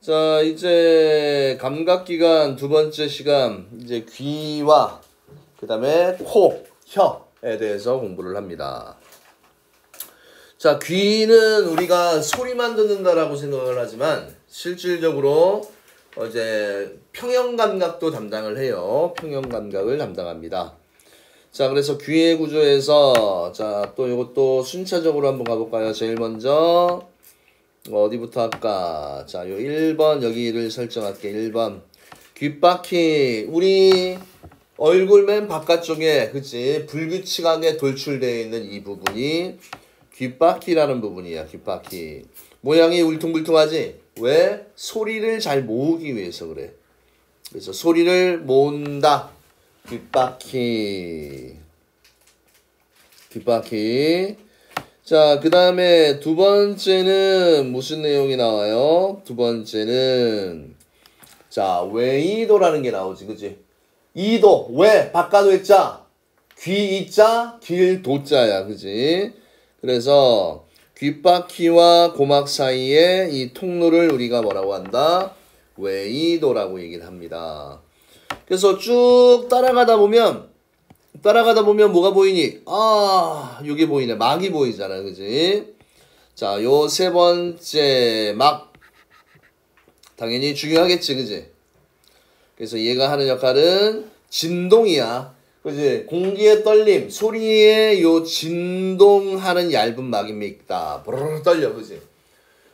자, 이제 감각기관 두 번째 시간, 이제 귀와 그 다음에 코, 혀에 대해서 공부를 합니다. 자, 귀는 우리가 소리만 듣는다라고 생각을 하지만 실질적으로 이제 평형감각도 담당을 해요. 평형감각을 담당합니다. 자, 그래서 귀의 구조에서 자, 또 이것도 순차적으로 한번 가볼까요? 제일 먼저 어디부터 할까? 자, 요 1번 여기를 설정할게. 1번 귓바퀴, 우리 얼굴 맨 바깥쪽에 그치 불규칙하게 돌출되어 있는 이 부분이 귓바퀴라는 부분이야. 귓바퀴 모양이 울퉁불퉁하지? 왜? 소리를 잘 모으기 위해서 그래. 그래서 소리를 모은다. 귓바퀴. 자, 그 다음에 두 번째는 무슨 내용이 나와요? 두 번째는 자, 외이도라는 게 나오지, 그치? 이도, 왜? 바깥 외자, 귀 이자, 길 도자야, 그치? 그래서 귓바퀴와 고막 사이에 이 통로를 우리가 뭐라고 한다? 외이도라고 얘기를 합니다. 그래서 쭉 따라가다 보면 뭐가 보이니? 아, 요게 보이네. 막이 보이잖아. 그지? 자, 요 세 번째 막. 당연히 중요하겠지. 그지? 그래서 얘가 하는 역할은 진동이야. 그지? 공기의 떨림, 소리의 요 진동하는 얇은 막입니다. 부르르 떨려. 그지?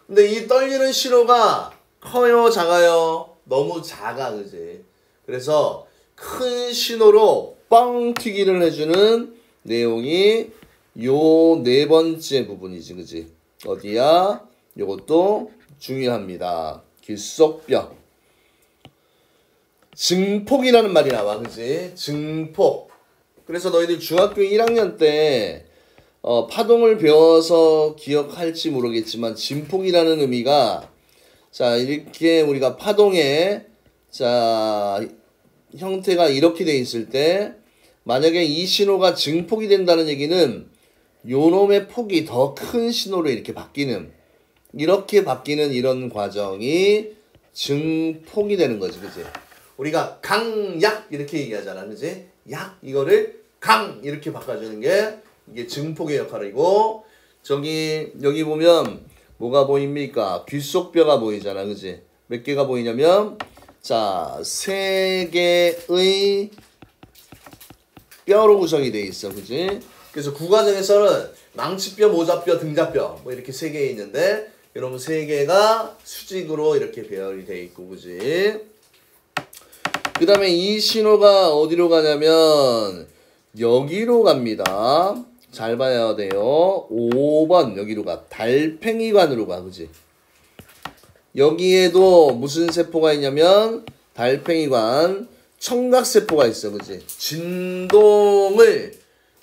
근데 이 떨리는 신호가 커요, 작아요? 너무 작아. 그지? 그래서 큰 신호로 빵 튀기를 해주는 내용이 요 네 번째 부분이지, 그지? 어디야? 요것도 중요합니다. 귓속뼈. 증폭이라는 말이 나와, 그지? 증폭. 그래서 너희들 중학교 1학년 때 파동을 배워서 기억할지 모르겠지만 증폭이라는 의미가 자, 이렇게 우리가 파동의 자, 형태가 이렇게 돼 있을 때 만약에 이 신호가 증폭이 된다는 얘기는 요놈의 폭이 더 큰 신호로 이렇게 바뀌는 이런 과정이 증폭이 되는 거지, 그치? 우리가 강약 이렇게 얘기하잖아, 그치? 약 이거를 강 이렇게 바꿔주는 게 이게 증폭의 역할이고, 여기 보면 뭐가 보입니까? 귓속뼈가 보이잖아, 그치? 몇 개가 보이냐면 자, 3개의 뼈로 구성이 되어 있어, 그지? 그래서 구과정에서는 망치뼈, 모자뼈, 등자뼈 뭐 이렇게 3개 있는데 여러분 3개가 수직으로 이렇게 배열이 되어 있고, 그지? 그 다음에 이 신호가 어디로 가냐면 여기로 갑니다. 잘 봐야 돼요. 5번 여기로 가. 달팽이관으로 가, 그지? 여기에도 무슨 세포가 있냐면 달팽이관 청각세포가 있어, 그치? 진동을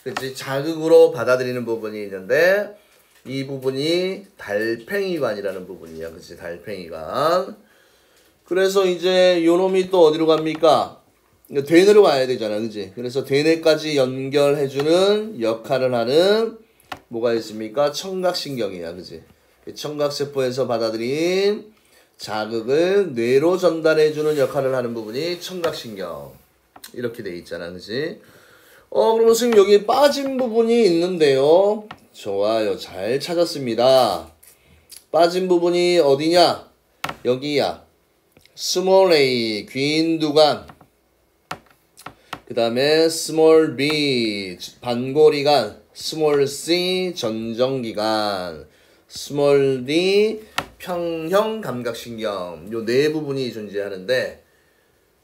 그치 자극으로 받아들이는 부분이 있는데 이 부분이 달팽이관이라는 부분이야, 그치? 달팽이관. 그래서 이제 요놈이 또 어디로 갑니까? 대뇌로 가야 되잖아, 그치? 그래서 대뇌까지 연결해주는 역할을 하는 뭐가 있습니까? 청각신경이야, 그치? 청각세포에서 받아들인 자극을 뇌로 전달해주는 역할을 하는 부분이 청각신경. 이렇게 돼 있잖아, 그치? 그러면 선생님 여기 빠진 부분이 있는데요. 좋아요. 잘 찾았습니다. 빠진 부분이 어디냐? 여기야. 스몰 A, 귀인두관. 그 다음에 스몰 B, 반고리관. 스몰 C, 전정기관. 스몰 D, 평형 감각신경. 요 네 부분이 존재하는데,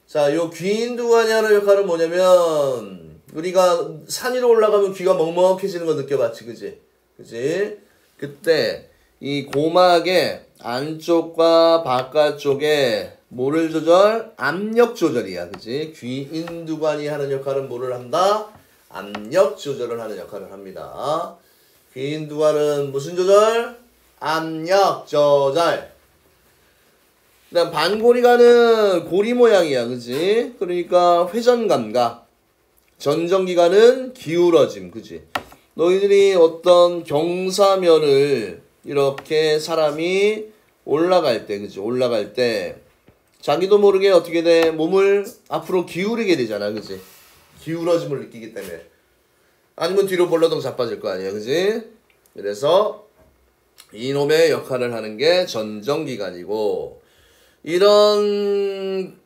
자, 요 귀인두관이 하는 역할은 뭐냐면 우리가 산 위로 올라가면 귀가 먹먹해지는 거 느껴봤지, 그지? 그지? 그때 이 고막의 안쪽과 바깥쪽에 뭐를 조절? 압력 조절이야, 그지? 귀인두관이 하는 역할은 뭐를 한다? 압력 조절을 하는 역할을 합니다. 귀인두관은 무슨 조절? 압력 조절. 그다음 반고리관은 고리 모양이야, 그지? 그러니까 회전감각. 전정기관은 기울어짐, 그지? 너희들이 어떤 경사면을 이렇게 사람이 올라갈 때, 그치? 올라갈 때 자기도 모르게 어떻게 돼? 몸을 앞으로 기울이게 되잖아, 그치? 기울어짐을 느끼기 때문에. 아니면 뒤로 벌러덩 자빠질 거 아니야, 그치? 그래서 이놈의 역할을 하는 게 전정기관이고, 이런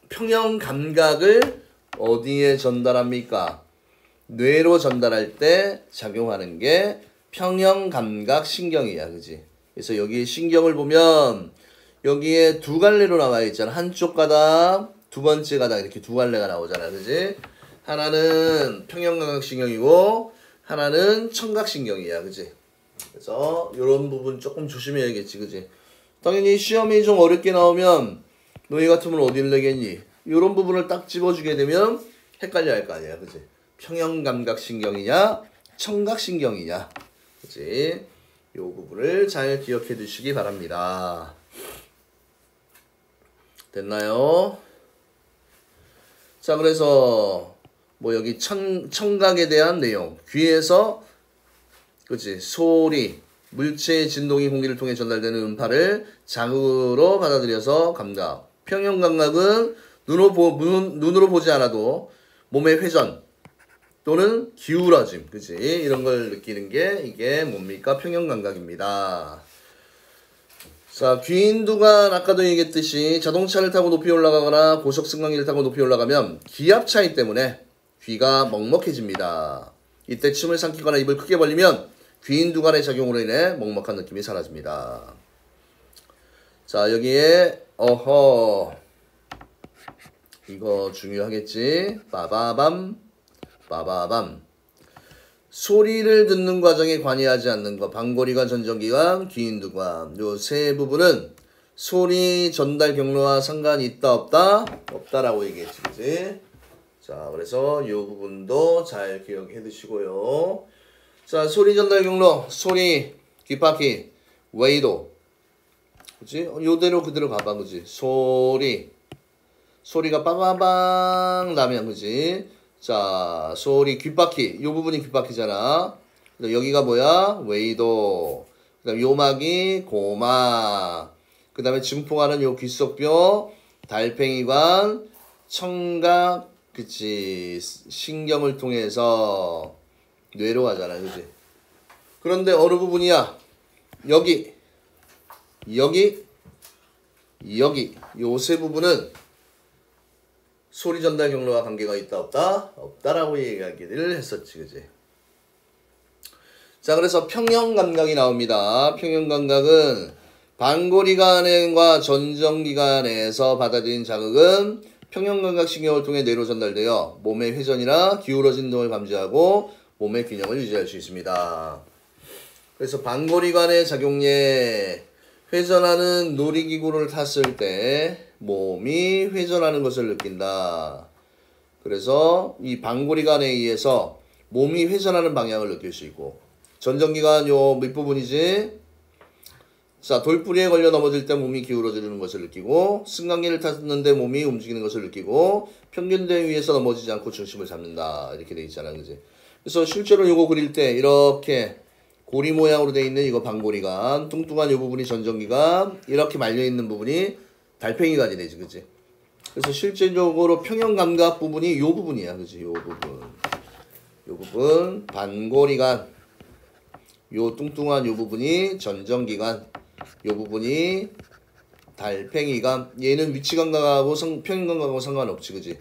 평형 감각을 어디에 전달합니까? 뇌로 전달할 때 작용하는 게 평형 감각 신경이야, 그지? 그래서 여기 신경을 보면 여기에 두 갈래로 나와 있잖아. 한쪽 가닥, 두 번째 가닥 이렇게 두 갈래가 나오잖아, 그지? 하나는 평형 감각 신경이고 하나는 청각 신경이야, 그지? 그래서 이런 부분 조금 조심해야겠지, 그지? 당연히 시험이 좀 어렵게 나오면 너희 같으면 어디를 내겠니? 이런 부분을 딱 집어주게 되면 헷갈려 할 거 아니야, 그지? 평형감각신경이냐 청각신경이냐, 그지? 이 부분을 잘 기억해 두시기 바랍니다. 됐나요? 자, 그래서 뭐 여기 청각에 대한 내용, 귀에서 그치 소리, 물체의 진동이 공기를 통해 전달되는 음파를 자극으로 받아들여서 감각. 평형감각은 눈으로 보지 않아도 몸의 회전 또는 기울어짐, 그치? 이런 걸 느끼는 게 이게 뭡니까? 평형감각입니다. 자, 귀인두관 아까도 얘기했듯이 자동차를 타고 높이 올라가거나 고속 승강기를 타고 높이 올라가면 기압 차이 때문에 귀가 먹먹해집니다. 이때 침을 삼키거나 입을 크게 벌리면 귀인두관의 작용으로 인해 먹먹한 느낌이 사라집니다. 자, 여기에 이거 중요하겠지? 빠바밤 소리를 듣는 과정에 관여하지 않는 것, 방골이관, 전정기관, 귀인두관 요 세 부분은 소리 전달 경로와 상관이 있다 없다? 없다라고 얘기했지, 그치? 자, 그래서 요 부분도 잘 기억해 두시고요. 자, 소리 전달 경로, 소리, 귓바퀴, 웨이도, 그치? 요대로 그대로 가봐, 그치? 소리가 빠바방 나면, 그치? 자, 소리, 귓바퀴, 요 부분이 귓바퀴잖아. 여기가 뭐야? 웨이도. 그 다음에 요막이 고막. 그 다음에 증폭하는 요 귓속뼈, 달팽이관, 청각, 그치? 신경을 통해서 뇌로 가잖아, 그치? 그런데 어느 부분이야? 여기 요 세 부분은 소리 전달 경로와 관계가 있다 없다? 없다라고 얘기하기를 했었지, 그치? 자, 그래서 평형감각이 나옵니다. 평형감각은 방골이관과 전정기관에서 받아들인 자극은 평형감각 신경을 통해 뇌로 전달되어 몸의 회전이나 기울어진 등을 감지하고 몸의 균형을 유지할 수 있습니다. 그래서 방골이관의 작용에 회전하는 놀이기구를 탔을 때 몸이 회전하는 것을 느낀다. 그래서 이 방골이관에 의해서 몸이 회전하는 방향을 느낄 수 있고, 전정기관 요 밑부분이지. 자, 돌뿌리에 걸려 넘어질 때 몸이 기울어지는 것을 느끼고, 승강기를 탔는데 몸이 움직이는 것을 느끼고, 평균대 위에서 넘어지지 않고 중심을 잡는다. 이렇게 돼 있잖아, 그지? 그래서 실제로 요거 그릴 때 이렇게 고리 모양으로 돼 있는 이거 방골이관, 뚱뚱한 요 부분이 전정기관, 이렇게 말려 있는 부분이 달팽이관이 되지, 그치? 그래서 실제적으로 평형감각 부분이 요 부분이야, 그치? 요 부분 방골이관, 요 뚱뚱한 요 부분이 전정기관, 요 부분이 달팽이관. 얘는 위치감각하고 평형감각하고 상관없지, 그치?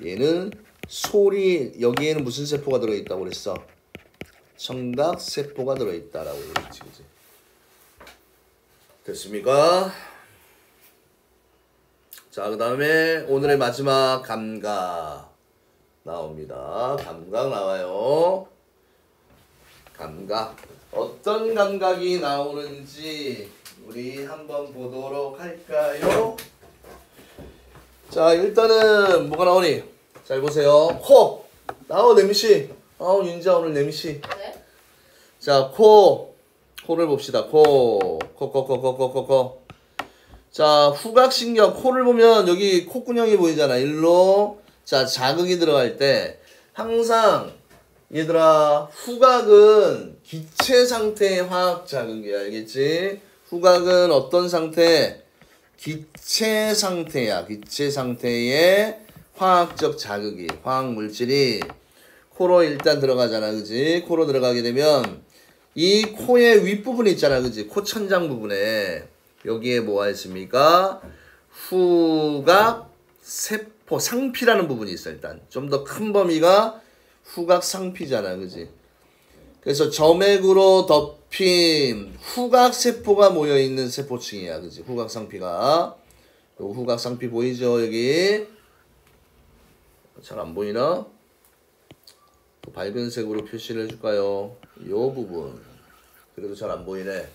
얘는 소리, 여기에는 무슨 세포가 들어있다고 그랬어? 청각세포가 들어있다라고 얘기했지, 그치? 됐습니까? 자, 그 다음에 오늘의 마지막 감각 나옵니다. 감각 나와요. 감각. 어떤 감각이 나오는지 우리 한번 보도록 할까요? 자, 일단은 뭐가 나오니? 잘 보세요. 코! 냄시. 윤지야 오늘 냄시. 네? 자, 코를 봅시다. 코. 자, 후각신경, 코를 보면 여기 콧구녕이 보이잖아. 일로. 자, 자극이 들어갈 때 항상 얘들아, 후각은 기체 상태의 화학 자극이야. 알겠지? 후각은 어떤 상태? 기체 상태야. 기체 상태의 화학적 자극이, 화학 물질이 코로 일단 들어가잖아. 그지? 코로 들어가게 되면 이 코의 윗부분 있잖아. 그지? 코 천장 부분에 여기에 뭐가 있습니까? 후각 세포 상피라는 부분이 있어. 일단 좀 더 큰 범위가 후각 상피잖아. 그지? 그래서 점액으로 덮인 후각 세포가 모여 있는 세포층이야. 그지? 후각 상피가. 요 후각 상피 보이죠? 여기 잘 안 보이나? 밝은 색으로 표시를 해줄까요? 요 부분. 그래도 잘 안 보이네.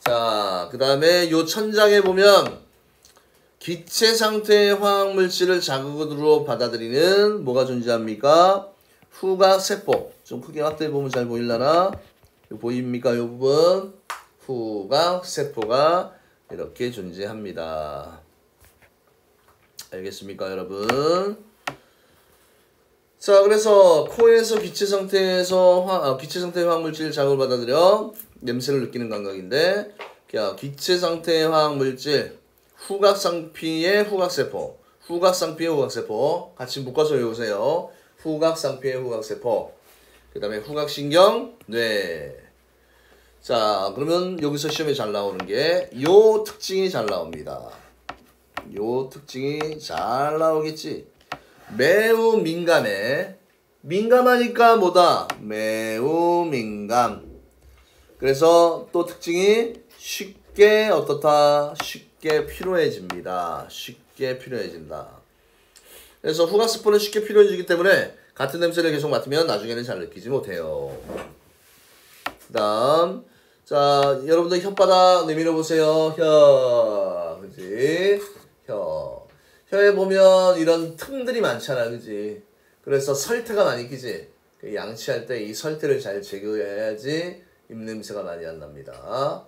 자, 그 다음에 요 천장에 보면 기체 상태의 화학물질을 자극으로 받아들이는 뭐가 존재합니까? 후각세포. 좀 크게 확대해 보면 잘 보일라나? 보입니까? 요 부분. 후각세포가 이렇게 존재합니다. 알겠습니까, 여러분? 자, 그래서 코에서 기체 상태의 화학물질 자극을 받아들여 냄새를 느끼는 감각인데, 기체 상태의 화학물질, 후각상피의 후각세포, 후각상피의 후각세포 같이 묶어서 외우세요. 후각상피의 후각세포, 그 다음에 후각신경, 뇌. 자, 그러면 여기서 시험에 잘 나오는 게 요 특징이 잘 나옵니다. 요 특징이 잘 나오겠지. 매우 민감해. 민감하니까 뭐다? 매우 민감. 그래서 또 특징이 쉽게 어떻다? 쉽게 피로해집니다. 쉽게 피로해진다. 그래서 후각세포는 쉽게 피로해지기 때문에 같은 냄새를 계속 맡으면 나중에는 잘 느끼지 못해요. 그 다음, 자, 여러분들 혓바닥 내밀어 보세요. 혀, 그지? 혀에 보면 이런 틈들이 많잖아, 그지? 그래서 설태가 많이 끼지? 양치할 때 이 설태를 잘 제거해야지 입냄새가 많이 안 납니다.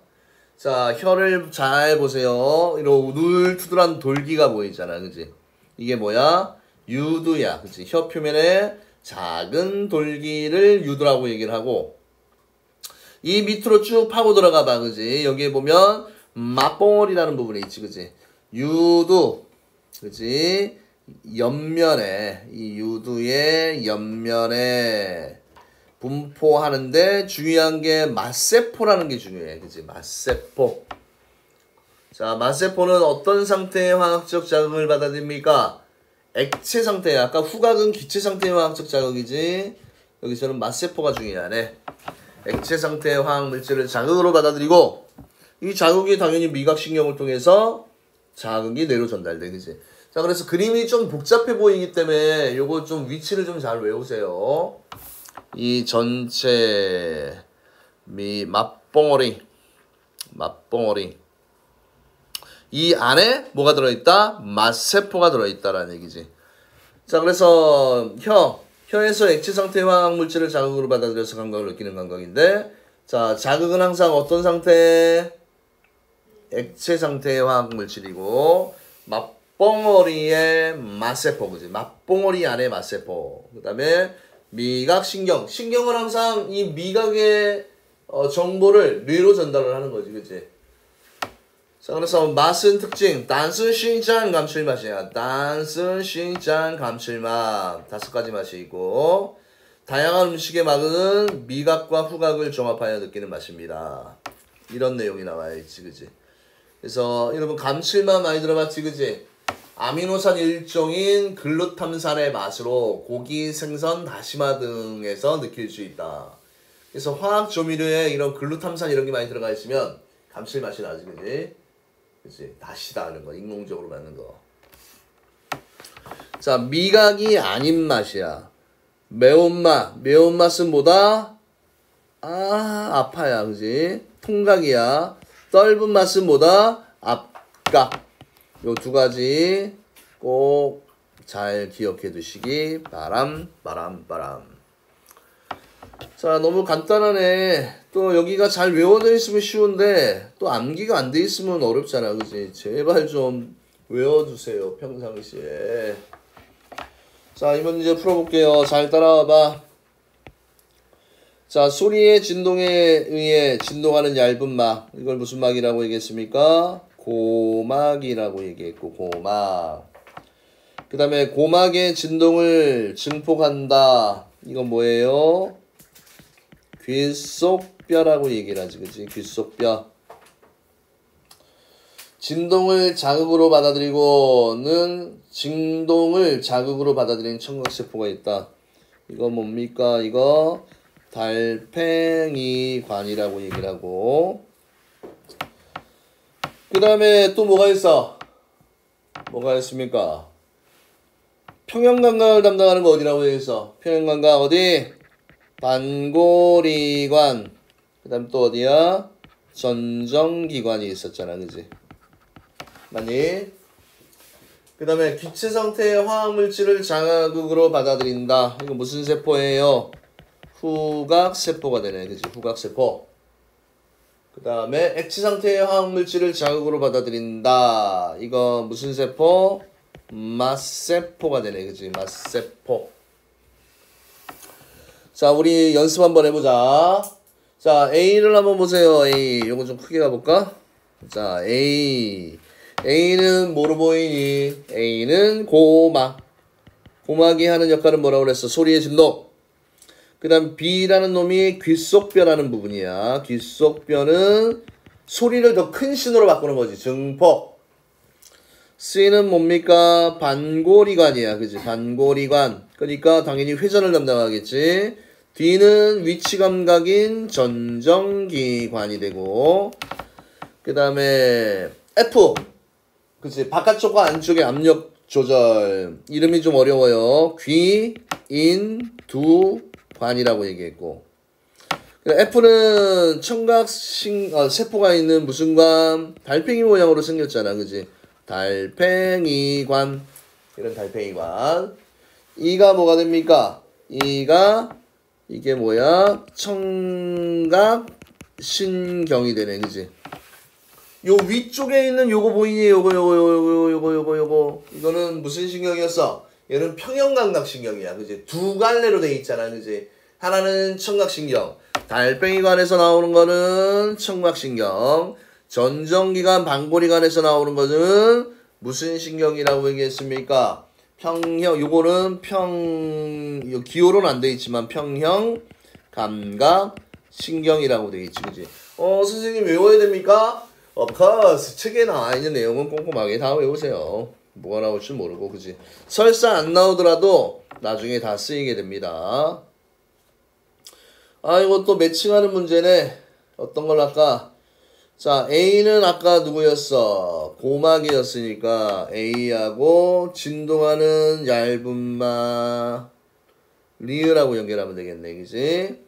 자, 혀를 잘 보세요. 이런 우둘투둘한 돌기가 보이잖아, 그지? 이게 뭐야? 유두야, 그지? 혀 표면에 작은 돌기를 유두라고 얘기를 하고, 이 밑으로 쭉 파고 들어가 봐, 그지? 여기에 보면 맛봉오리라는 부분이 있지, 그지? 유두, 그지? 옆면에, 이 유두의 옆면에 분포하는데 중요한 게 맛세포라는 게 중요해. 그지? 맛세포. 자, 맛세포는 어떤 상태의 화학적 자극을 받아들입니까? 액체 상태. 아까 후각은 기체 상태의 화학적 자극이지. 여기서는 맛세포가 중요하네. 액체 상태의 화학물질을 자극으로 받아들이고, 이 자극이 당연히 미각신경을 통해서 자극이 뇌로 전달돼. 그지? 자, 그래서 그림이 좀 복잡해 보이기 때문에 요거 좀 위치를 좀 잘 외우세요. 이 전체 맛봉오리 이 안에 뭐가 들어있다? 맛세포가 들어있다라는 얘기지. 자, 그래서 혀에서 액체 상태의 화학물질을 자극으로 받아들여서 감각을 느끼는 감각인데, 자, 자극은 항상 어떤 상태? 액체 상태의 화학물질이고, 맛봉오리의 맛세포, 그지? 맛봉오리 안에 맛세포. 그 다음에 미각신경. 신경은 항상 이 미각의 정보를 뇌로 전달을 하는 거지, 그치? 자, 그래서 맛은 특징. 단순신짠 감칠맛이야. 단순신짠 감칠맛. 5가지 맛이 있고, 다양한 음식의 맛은 미각과 후각을 종합하여 느끼는 맛입니다. 이런 내용이 나와 있지, 그치? 그래서 여러분 감칠맛 많이 들어봤지, 그치? 아미노산 일종인 글루탐산의 맛으로 고기, 생선, 다시마 등에서 느낄 수 있다. 그래서 화학 조미료에 이런 글루탐산 이런 게 많이 들어가 있으면 감칠맛이 나지, 그지? 그치? 다시다 하는 거, 인공적으로 만든 거. 자, 미각이 아닌 맛이야. 매운맛. 매운맛은 뭐다? 아파야, 그지? 통각이야. 떫은 맛은 뭐다? 압각. 요 2가지 꼭 잘 기억해 두시기 바람. 자, 너무 간단하네. 또 여기가 잘 외워져 있으면 쉬운데 또 암기가 안 돼 있으면 어렵잖아, 그지? 제발 좀 외워주세요, 평상시에. 자, 이 문제 풀어볼게요. 잘 따라와봐. 자, 소리의 진동에 의해 진동하는 얇은 막. 이걸 무슨 막이라고 얘기했습니까? 고막이라고 얘기했고, 고막. 그 다음에 고막의 진동을 증폭한다. 이건 뭐예요? 귓속뼈라고 얘기를 하지, 그치? 귓속뼈. 진동을 자극으로 받아들이고는 진동을 자극으로 받아들이는 청각세포가 있다. 이거 뭡니까? 이거 달팽이관이라고 얘기를 하고. 그 다음에 또 뭐가 있어? 뭐가 있습니까? 평형감각을 담당하는 거 어디라고 얘기했어? 평형감각 어디? 반고리관. 그 다음 또 어디야? 전정기관이 있었잖아, 그지? 맞니? 그 다음에 기체 상태의 화학물질을 자극으로 받아들인다. 이거 무슨 세포예요? 후각세포가 되네, 그지? 후각세포. 그 다음에 액체 상태의 화학물질을 자극으로 받아들인다. 이거 무슨 세포? 맛세포가 되네, 그지? 맛세포. 자, 우리 연습 한번 해보자. 자, A를 한번 보세요. A. 요거 좀 크게 가볼까? 자, A. A는 뭐로 보이니? A는 고막. 고막이 하는 역할은 뭐라고 그랬어? 소리의 진동. 그 다음 B라는 놈이 귓속뼈라는 부분이야. 귓속뼈는 소리를 더 큰 신호로 바꾸는 거지. 증폭. C는 뭡니까? 반고리관이야. 그지? 반고리관. 그러니까 당연히 회전을 담당하겠지. D는 위치 감각인 전정기관이 되고, 그 다음에 F. 그치? 바깥쪽과 안쪽의 압력 조절. 이름이 좀 어려워요. 귀, 인, 두, 관이라고 얘기했고. F는 청각 세포가 있는 무슨 관? 달팽이 모양으로 생겼잖아. 그치? 달팽이관. 이런 달팽이관. E가 뭐가 됩니까? E가 이게 뭐야? 청각신경이 되네. 그치? 요 위쪽에 있는 요거 보이니? 요거. 이거는 무슨 신경이었어? 얘는 평형감각신경이야. 그지? 두 갈래로 돼 있잖아. 그지? 하나는 청각신경. 달팽이관에서 나오는 거는 청각신경. 전정기관 반고리관에서 나오는 거는 무슨 신경이라고 얘기했습니까? 평형, 요거는 기호로는 안 돼 있지만 평형감각신경이라고 돼 있지. 그지? 선생님 외워야 됩니까? Of course. 책에 나와 있는 내용은 꼼꼼하게 다 외우세요. 뭐가 나올지 모르고, 그지? 설사 안 나오더라도 나중에 다 쓰이게 됩니다. 아, 이것도 매칭하는 문제네. 어떤 걸 할까? 자, A는 아까 누구였어? 고막이었으니까 A하고 진동하는 얇은 막 리을하고 연결하면 되겠네, 그지?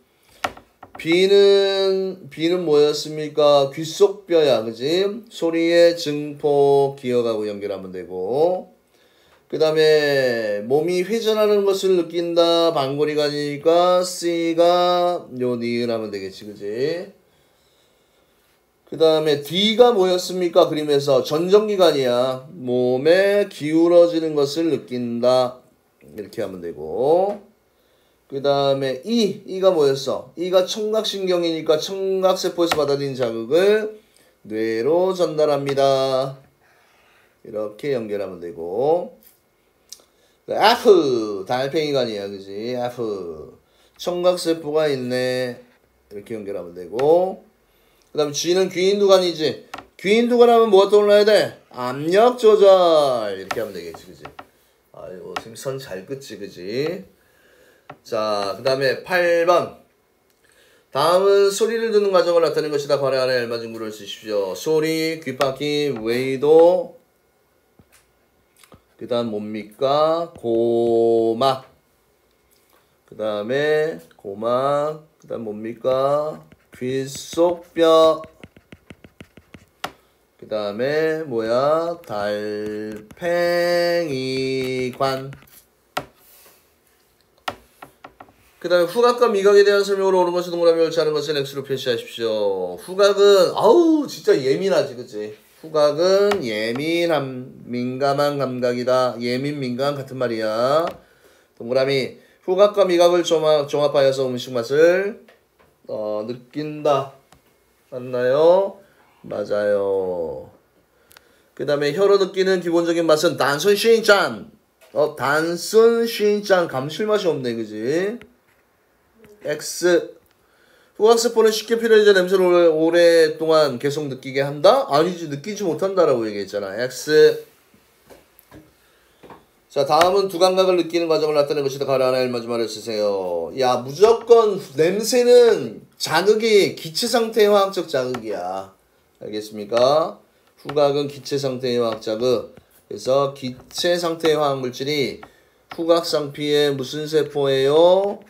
B는 뭐였습니까? 귓속뼈야, 그지? 소리의 증폭 기억하고 연결하면 되고, 그 다음에 몸이 회전하는 것을 느낀다. 반고리관이니까 C가 요 니은 하면 되겠지, 그지? 그 다음에 D가 뭐였습니까? 그림에서 전정기관이야. 몸에 기울어지는 것을 느낀다. 이렇게 하면 되고, 그 다음에 E가 뭐였어? E가 청각신경이니까 청각세포에서 받아들인 자극을 뇌로 전달합니다. 이렇게 연결하면 되고, F 달팽이관이야, 그지? F 청각세포가 있네. 이렇게 연결하면 되고, 그 다음에 G는 귀인두관이지. 귀인두관 뭐가 떠올라야 돼? 압력 조절. 이렇게 하면 되겠지, 그지? 아이고, 지금 선 잘 긋지, 그지? 자, 그 다음에 8번. 다음은 소리를 듣는 과정을 나타내는 것이다. 괄호 안에 알맞은 구를 쓰십시오. 소리, 귓바퀴, 웨이도. 그 다음 뭡니까? 고막. 그 다음에 고막. 그 다음 뭡니까? 귓속뼈. 그 다음에 뭐야? 달팽이관. 그 다음에 후각과 미각에 대한 설명으로 옳은 것이 동그라미 옳지 않은 것을 X로 표시하십시오. 후각은 아우 진짜 예민하지, 그치? 후각은 민감한 감각이다. 예민, 민감 같은 말이야. 동그라미. 후각과 미각을 종합하여서 음식 맛을 느낀다. 맞나요? 맞아요. 그 다음에 혀로 느끼는 기본적인 맛은 단순 시인짠. 단순 시인짠. 감칠맛이 없네, 그지? X. 후각세포는 쉽게 필요해져 냄새를 오랫동안 계속 느끼게 한다? 아니지, 느끼지 못한다라고 얘기했잖아. X. 자, 다음은 두 감각을 느끼는 과정을 나타내는 것이다. 가로 하나 일마지말을 쓰세요. 야, 무조건 냄새는 자극이 기체상태의 화학적 자극이야. 알겠습니까? 후각은 기체상태의 화학자극. 그래서 기체상태의 화학물질이 후각상피의 무슨 세포예요?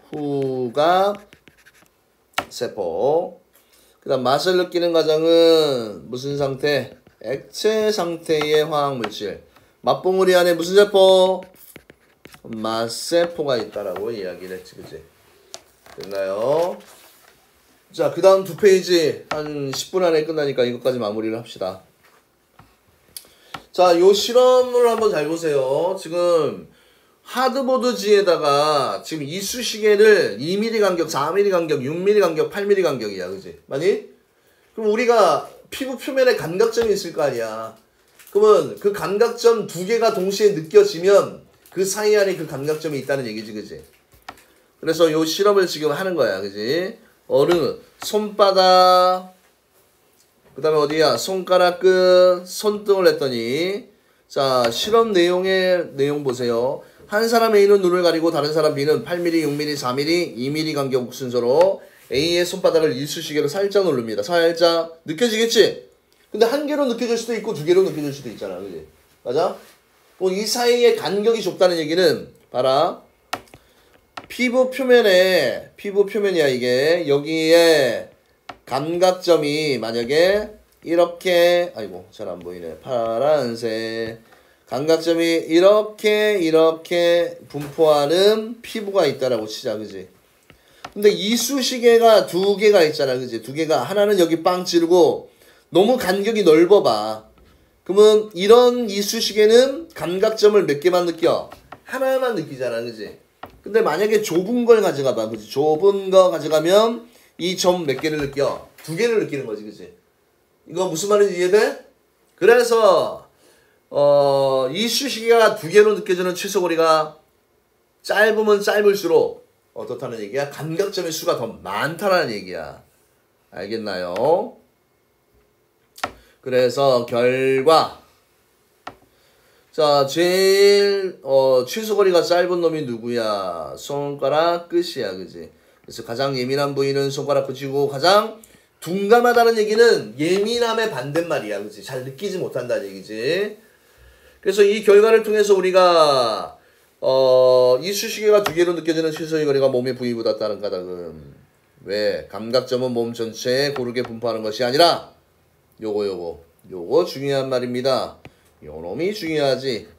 후각세포. 그 다음 맛을 느끼는 과정은 무슨 상태? 액체 상태의 화학물질. 맛봉우리 안에 무슨 세포? 맛세포가 있다라고 이야기를 했지, 그치? 됐나요? 자, 그 다음 두 페이지 한 10분 안에 끝나니까 이것까지 마무리를 합시다. 자, 요 실험을 한번 잘 보세요. 지금 하드보드지에다가 지금 이쑤시개를 2mm 간격, 4mm 간격, 6mm 간격, 8mm 간격이야, 그치? 맞니? 그럼 우리가 피부 표면에 감각점이 있을 거 아니야. 그러면 그 감각점 두 개가 동시에 느껴지면 그 사이 안에 그 감각점이 있다는 얘기지, 그지? 그래서 요 실험을 지금 하는 거야, 그지? 어느 손바닥, 그 다음에 어디야? 손가락 끝, 손등을 했더니, 자, 실험 내용 보세요. 한 사람 A는 눈을 가리고 다른 사람 B는 8mm, 6mm, 4mm, 2mm 간격 순서로 A의 손바닥을 이쑤시개로 살짝 누릅니다. 살짝. 느껴지겠지? 근데 한 개로 느껴질 수도 있고 두 개로 느껴질 수도 있잖아, 그지? 맞아? 이 사이에 간격이 좁다는 얘기는 봐라. 피부 표면이야 이게. 여기에 감각점이 만약에 이렇게, 아이고 잘 안 보이네. 파란색. 감각점이 이렇게 분포하는 피부가 있다라고 치자, 그지? 근데 이쑤시개가 두 개가 있잖아, 그지? 두 개가. 하나는 여기 빵 찌르고 너무 간격이 넓어봐. 그러면 이런 이쑤시개는 감각점을 몇 개만 느껴? 하나만 느끼잖아, 그지? 근데 만약에 좁은 걸 가져가봐, 그지? 좁은 거 가져가면 이 점 몇 개를 느껴? 두 개를 느끼는 거지, 그지? 이거 무슨 말인지 이해돼? 그래서 이쑤시개가 두 개로 느껴지는 최소거리가 짧으면 짧을수록 어떻다는 얘기야? 감각점의 수가 더 많다는 얘기야. 알겠나요? 그래서 결과, 자, 제일 최소거리가 짧은 놈이 누구야? 손가락 끝이야, 그지? 그래서 가장 예민한 부위는 손가락 끝이고, 가장 둔감하다는 얘기는 예민함의 반대말이야, 그지? 잘 느끼지 못한다는 얘기지. 그래서 이 결과를 통해서 우리가 이쑤시개가 두 개로 느껴지는 최소의 거리가 몸의 부위보다 다른 까닭은 왜? 감각점은 몸 전체에 고르게 분포하는 것이 아니라 요거 중요한 말입니다. 요놈이 중요하지.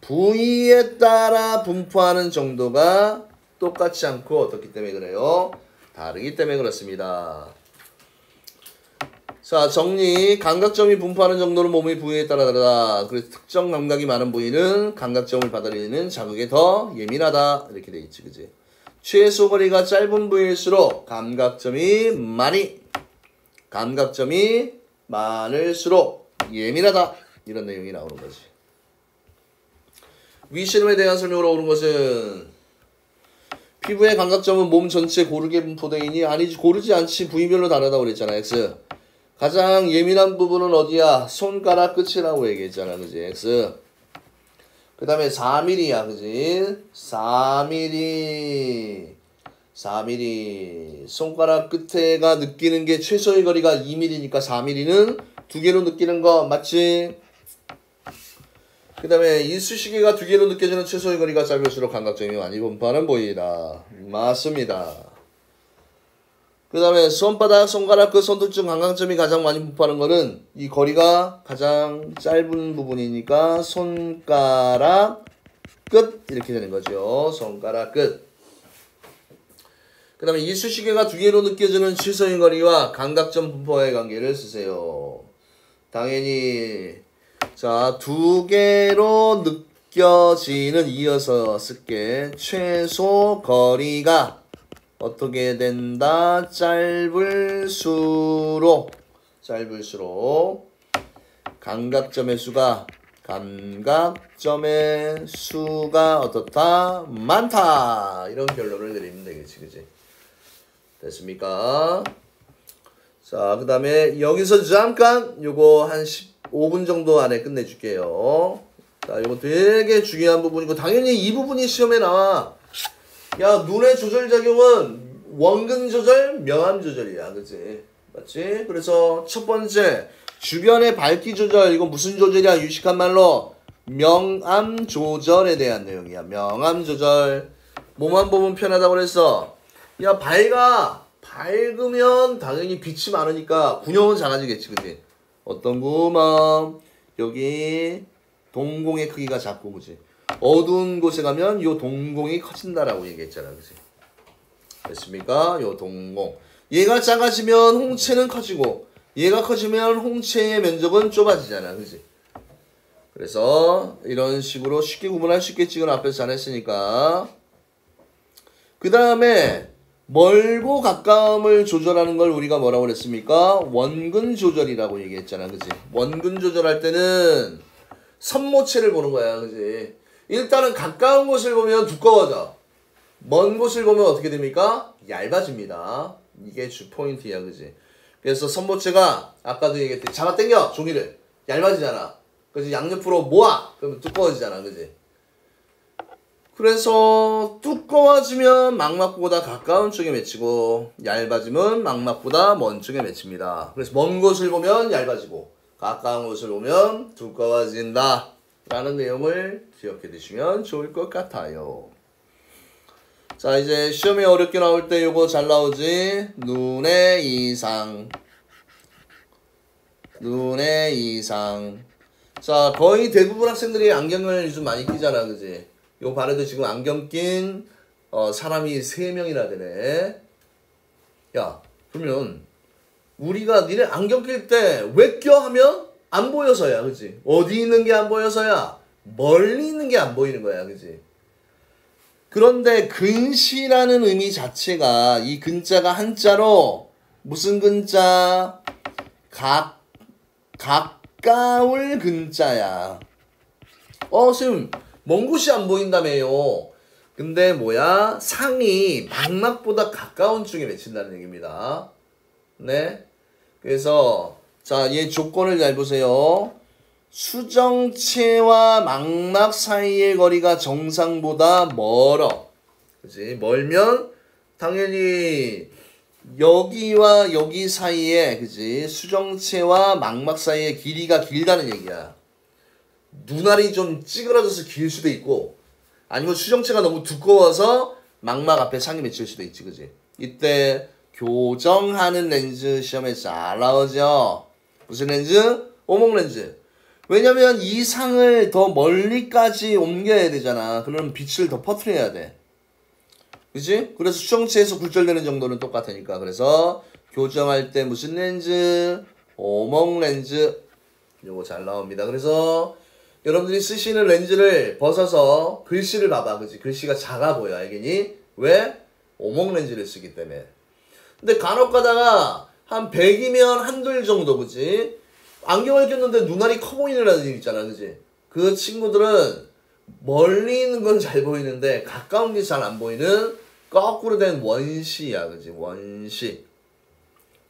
부위에 따라 분포하는 정도가 똑같지 않고 어떻기 때문에 그래요? 다르기 때문에 그렇습니다. 자, 정리. 감각점이 분포하는 정도는 몸의 부위에 따라 다르다. 그래서 특정 감각이 많은 부위는 감각점을 받아들이는 자극에 더 예민하다. 이렇게 돼 있지, 그지? 최소 거리가 짧은 부위일수록 감각점이 많을수록 예민하다. 이런 내용이 나오는 거지. 위 실험에 대한 설명으로 오른 것은 피부의 감각점은 몸 전체에 고르게 분포되어 있니? 아니지, 고르지 않지. 부위별로 다르다고 그랬잖아, X. 가장 예민한 부분은 어디야? 손가락 끝이라고 얘기했잖아, 그지? X. 그 다음에 4mm야, 그지? 4mm. 손가락 끝에가 느끼는 게 최소의 거리가 2mm니까 4mm는 두 개로 느끼는 거 맞지? 그 다음에 이쑤시개가 두 개로 느껴지는 최소의 거리가 짧을수록 감각점이 많이 분포하는 부위다. 맞습니다. 그 다음에 손바닥, 손가락 끝, 손등쯤 감각점이 가장 많이 분포하는 거는 이 거리가 가장 짧은 부분이니까 손가락 끝 이렇게 되는 거죠. 손가락 끝. 그 다음에 이쑤시개가 두 개로 느껴지는 최소의 거리와 감각점 분포의 관계를 쓰세요. 당연히 자, 두 개로 느껴지는 이어서 쓸게. 최소 거리가 어떻게 된다? 짧을수록 감각점의 수가 어떻다? 많다. 이런 결론을 내리면 되겠지, 그지? 됐습니까? 자, 그 다음에 여기서 잠깐 요거 한 15분 정도 안에 끝내줄게요. 자, 요거 되게 중요한 부분이고 당연히 이 부분이 시험에 나와. 야, 눈의 조절작용은 원근 조절, 명암 조절이야, 그치? 맞지? 그래서 첫 번째 주변의 밝기 조절, 이거 무슨 조절이야? 유식한 말로 명암 조절에 대한 내용이야. 명암 조절. 뭐만 보면 편하다고 그랬어. 야, 밝으면 당연히 빛이 많으니까 군형은 작아지겠지, 그지? 어떤 구멍? 여기 동공의 크기가 작고, 그지? 어두운 곳에 가면 요 동공이 커진다라고 얘기했잖아, 그지? 됐습니까? 요 동공. 얘가 작아지면 홍채는 커지고, 얘가 커지면 홍채의 면적은 좁아지잖아, 그지? 그래서 이런 식으로 쉽게 구분할 수 있겠지. 이건 앞에서 잘했으니까. 그 다음에 멀고 가까움을 조절하는 걸 우리가 뭐라고 그랬습니까? 원근 조절이라고 얘기했잖아, 그지? 원근 조절할 때는 선모체를 보는 거야, 그지? 일단은 가까운 곳을 보면 두꺼워져. 먼 곳을 보면 어떻게 됩니까? 얇아집니다. 이게 주 포인트야, 그지? 그래서 선모체가 아까도 얘기했듯이 잡아당겨 종이를 얇아지잖아. 그래서 양옆으로 모아 그러면 두꺼워지잖아, 그지? 그래서 두꺼워지면 망막보다 가까운 쪽에 맺히고 얇아지면 망막보다 먼 쪽에 맺힙니다. 그래서 먼 곳을 보면 얇아지고 가까운 곳을 보면 두꺼워진다 라는 내용을 기억해 두시면 좋을 것 같아요. 자, 이제 시험에 어렵게 나올 때 요거 잘 나오지? 눈의 이상. 자, 거의 대부분 학생들이 안경을 요즘 많이 끼잖아, 그지? 요 반에도 지금 안경 낀 사람이 3명이나 되네. 야, 그러면 우리가 니네 안경 낄 때 왜 껴 하면 안 보여서야, 그지? 어디 있는 게 안 보여서야? 멀리 있는 게 안 보이는 거야, 그지? 그런데 근시라는 의미 자체가 이 근자가 한자로 무슨 근자? 가까울 근자야. 선생님 먼 곳이 안 보인다며요. 근데 뭐야? 상이 망막보다 가까운 쪽에 맺힌다는 얘기입니다. 네. 그래서 자, 얘 조건을 잘 보세요. 수정체와 망막 사이의 거리가 정상보다 멀어. 그치? 멀면 당연히 여기와 여기 사이에, 그치? 수정체와 망막 사이의 길이가 길다는 얘기야. 눈알이 좀 찌그러져서 길 수도 있고, 아니면 수정체가 너무 두꺼워서 망막 앞에 상이 맺힐 수도 있지, 그치? 이때 교정하는 렌즈 시험에 잘 나오죠? 무슨 렌즈? 오목 렌즈. 왜냐면 이 상을 더 멀리까지 옮겨야 되잖아. 그러면 빛을 더 퍼뜨려야 돼. 그치? 그래서 수정체에서 굴절되는 정도는 똑같으니까. 그래서 교정할 때 무슨 렌즈? 오목 렌즈. 요거 잘 나옵니다. 그래서 여러분들이 쓰시는 렌즈를 벗어서 글씨를 봐봐. 그치? 글씨가 작아 보여. 알겠니? 왜? 오목 렌즈를 쓰기 때문에. 근데 간혹 가다가 한 100이면 한둘 정도, 그치? 안경을 꼈는데 눈알이 커 보이는 애들 있잖아, 그치? 그 친구들은 멀리 있는 건 잘 보이는데 가까운 게 잘 안 보이는 거꾸로 된 원시야, 그치? 원시.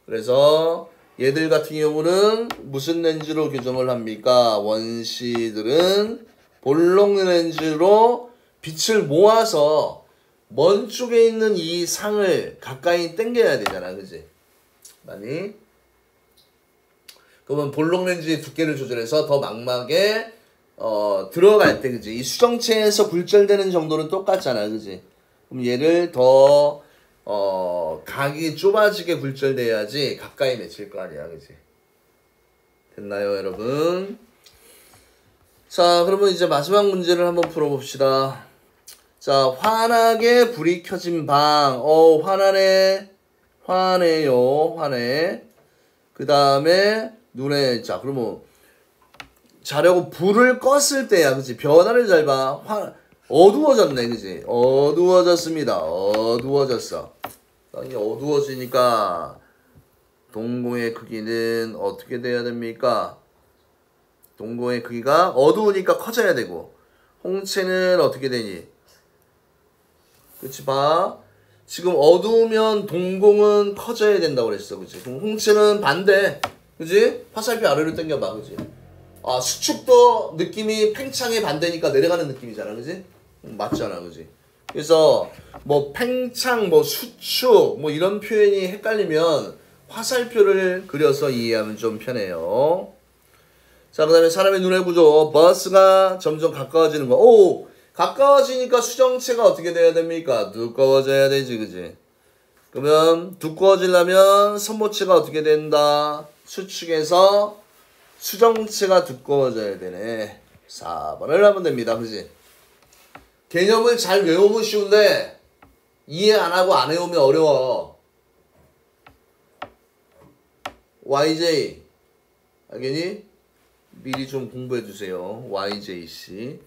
그래서 얘들 같은 경우는 무슨 렌즈로 교정을 합니까? 원시들은 볼록 렌즈로 빛을 모아서 먼 쪽에 있는 이 상을 가까이 당겨야 되잖아, 그치? 많이? 그러면 볼록 렌즈의 두께를 조절해서 더 망막에 들어갈 때, 그지? 이 수정체에서 굴절되는 정도는 똑같잖아, 그지? 그럼 얘를 더 각이 좁아지게 굴절돼야지 가까이 맺힐 거 아니야, 그지? 됐나요, 여러분? 자, 그러면 이제 마지막 문제를 한번 풀어봅시다. 자, 환하게 불이 켜진 방. 환해요, 환해. 그 다음에 눈에, 자, 그러면 자려고 불을 껐을 때야, 그치? 변화를 잘 봐. 어두워졌네, 그치? 어두워졌습니다. 어두워졌어. 땅이 어두워지니까 동공의 크기는 어떻게 돼야 됩니까? 동공의 크기가 어두우니까 커져야 되고 홍채는 어떻게 되니? 그치 봐. 지금 어두우면 동공은 커져야 된다고 그랬어. 그치? 그럼 홍채는 반대. 그치? 화살표 아래로 당겨봐. 그치? 아, 수축도 느낌이 팽창의 반대니까 내려가는 느낌이잖아. 그치? 맞잖아. 그치? 그래서 뭐 팽창, 뭐 수축, 뭐 이런 표현이 헷갈리면 화살표를 그려서 이해하면 좀 편해요. 자, 그 다음에 사람의 눈의 구조. 버스가 점점 가까워지는 거. 오! 가까워지니까 수정체가 어떻게 돼야 됩니까? 두꺼워져야 되지, 그지? 그러면 두꺼워지려면 선모체가 어떻게 된다? 수축에서 수정체가 두꺼워져야 되네. 4번을 하면 됩니다, 그지? 개념을 잘 외우면 쉬운데 이해 안 하고 안 외우면 어려워. YJ 알겠니? 미리 좀 공부해 주세요. YJC.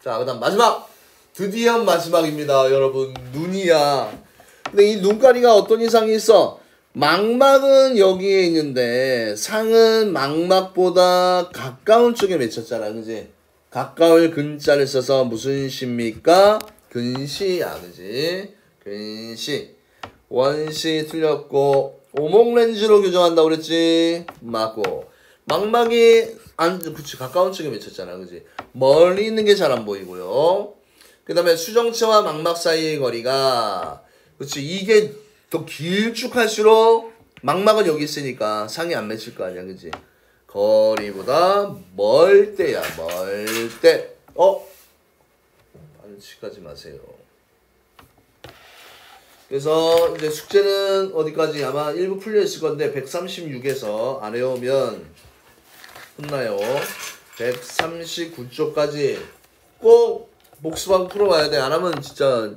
자, 그 다음 마지막! 드디어 마지막입니다, 여러분. 눈이야. 근데 이 눈가리가 어떤 이상이 있어? 망막은 여기에 있는데 상은 망막보다 가까운 쪽에 맺혔잖아, 그지? 가까울 근자를 써서 무슨 시입니까? 근시야, 그지? 근시. 원시 틀렸고 오목렌즈로 교정한다고 그랬지? 맞고. 망막이 그치, 가까운 쪽에 맺혔잖아, 그지? 멀리 있는 게 잘 안 보이고요. 그 다음에 수정체와 망막 사이의 거리가, 그치, 이게 더 길쭉할수록 망막은 여기 있으니까 상이 안 맺힐 거 아니야, 그지? 거리보다 멀 때야, 멀 때. 반칙하지 마세요. 그래서 이제 숙제는 어디까지 아마 일부 풀려 있을 건데 136에서 안 외우면 혼나요. 139쪽까지 꼭 복습하고 풀어와야 돼. 안 하면 진짜